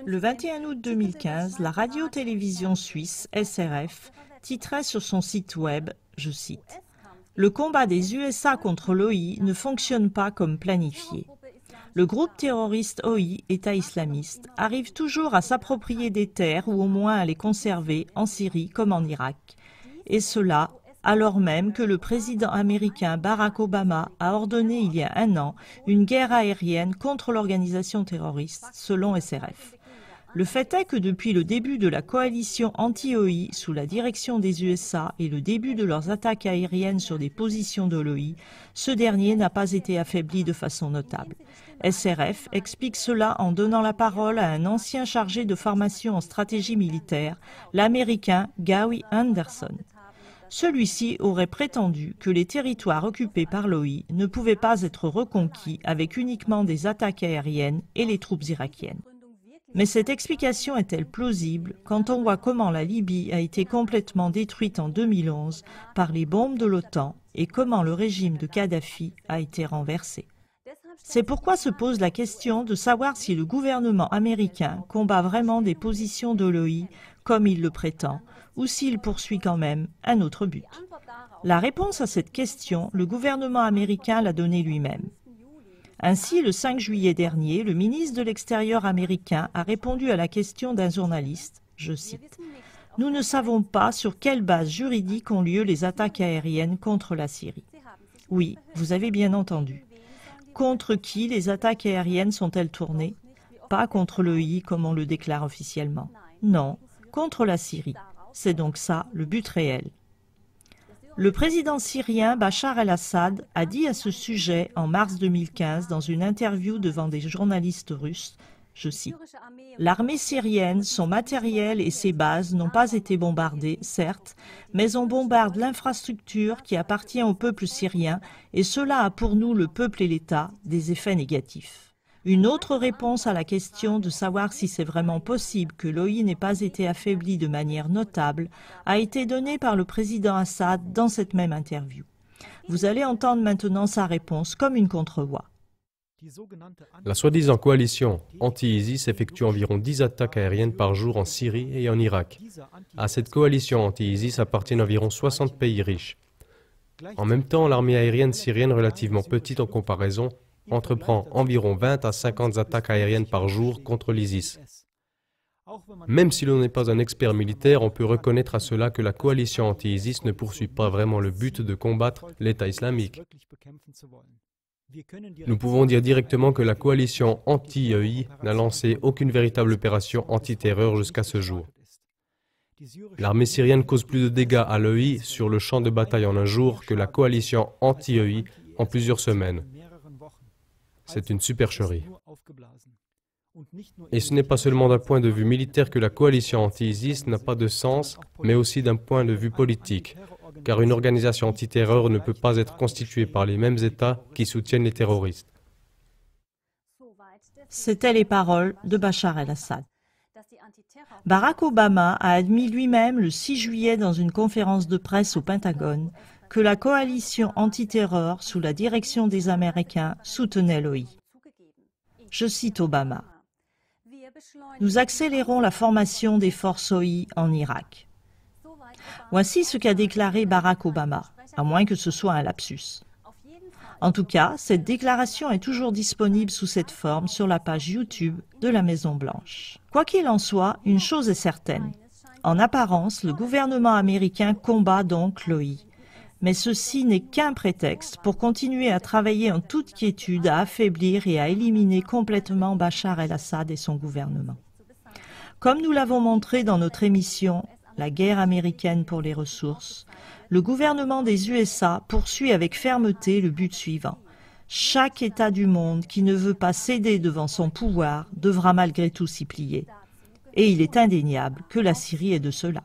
Le 21 août 2015, la radio-télévision suisse SRF titrait sur son site web, je cite, « Le combat des USA contre l'OI ne fonctionne pas comme planifié. Le groupe terroriste OI, État islamiste, arrive toujours à s'approprier des terres ou au moins à les conserver en Syrie comme en Irak. Et cela alors même que le président américain Barack Obama a ordonné il y a un an une guerre aérienne contre l'organisation terroriste, selon SRF. Le fait est que depuis le début de la coalition anti-OI sous la direction des USA et le début de leurs attaques aériennes sur des positions de l'OI, ce dernier n'a pas été affaibli de façon notable. SRF explique cela en donnant la parole à un ancien chargé de formation en stratégie militaire, l'Américain Gary Anderson. Celui-ci aurait prétendu que les territoires occupés par l'OI ne pouvaient pas être reconquis avec uniquement des attaques aériennes et les troupes irakiennes. Mais cette explication est-elle plausible quand on voit comment la Libye a été complètement détruite en 2011 par les bombes de l'OTAN et comment le régime de Kadhafi a été renversé? C'est pourquoi se pose la question de savoir si le gouvernement américain combat vraiment des positions de l'OI comme il le prétend, ou s'il poursuit quand même un autre but. La réponse à cette question, le gouvernement américain l'a donnée lui-même. Ainsi, le 5 juillet dernier, le ministre de l'Extérieur américain a répondu à la question d'un journaliste, je cite, « Nous ne savons pas sur quelle base juridique ont lieu les attaques aériennes contre la Syrie. » Oui, vous avez bien entendu. Contre qui les attaques aériennes sont-elles tournées? Pas contre l'OI comme on le déclare officiellement. Non, contre la Syrie. C'est donc ça le but réel. Le président syrien Bachar el-Assad a dit à ce sujet en mars 2015 dans une interview devant des journalistes russes, je cite, « L'armée syrienne, son matériel et ses bases n'ont pas été bombardées, certes, mais on bombarde l'infrastructure qui appartient au peuple syrien et cela a pour nous, le peuple et l'État, des effets négatifs. » Une autre réponse à la question de savoir si c'est vraiment possible que l'OI n'ait pas été affaibli de manière notable a été donnée par le président Assad dans cette même interview. Vous allez entendre maintenant sa réponse comme une contre-voix. La soi-disant coalition anti-ISIS effectue environ 10 attaques aériennes par jour en Syrie et en Irak. À cette coalition anti-ISIS appartiennent environ 60 pays riches. En même temps, l'armée aérienne syrienne, relativement petite en comparaison, entreprend environ 20 à 50 attaques aériennes par jour contre l'ISIS. Même si l'on n'est pas un expert militaire, on peut reconnaître à cela que la coalition anti-ISIS ne poursuit pas vraiment le but de combattre l'État islamique. Nous pouvons dire directement que la coalition anti-EI n'a lancé aucune véritable opération antiterreur jusqu'à ce jour. L'armée syrienne cause plus de dégâts à l'EI sur le champ de bataille en un jour que la coalition anti-EI en plusieurs semaines. C'est une supercherie. Et ce n'est pas seulement d'un point de vue militaire que la coalition anti-ISIS n'a pas de sens, mais aussi d'un point de vue politique, car une organisation antiterreur ne peut pas être constituée par les mêmes États qui soutiennent les terroristes. C'étaient les paroles de Bachar el-Assad. Barack Obama a admis lui-même le 6 juillet dans une conférence de presse au Pentagone que la coalition antiterreur sous la direction des Américains soutenait l'OI. Je cite Obama. « Nous accélérons la formation des forces OI en Irak. » Voici ce qu'a déclaré Barack Obama, à moins que ce soit un lapsus. En tout cas, cette déclaration est toujours disponible sous cette forme sur la page YouTube de la Maison-Blanche. Quoi qu'il en soit, une chose est certaine. En apparence, le gouvernement américain combat donc l'OI. Mais ceci n'est qu'un prétexte pour continuer à travailler en toute quiétude à affaiblir et à éliminer complètement Bachar el-Assad et son gouvernement. Comme nous l'avons montré dans notre émission « La guerre américaine pour les ressources », le gouvernement des USA poursuit avec fermeté le but suivant. Chaque État du monde qui ne veut pas céder devant son pouvoir devra malgré tout s'y plier. Et il est indéniable que la Syrie est de cela.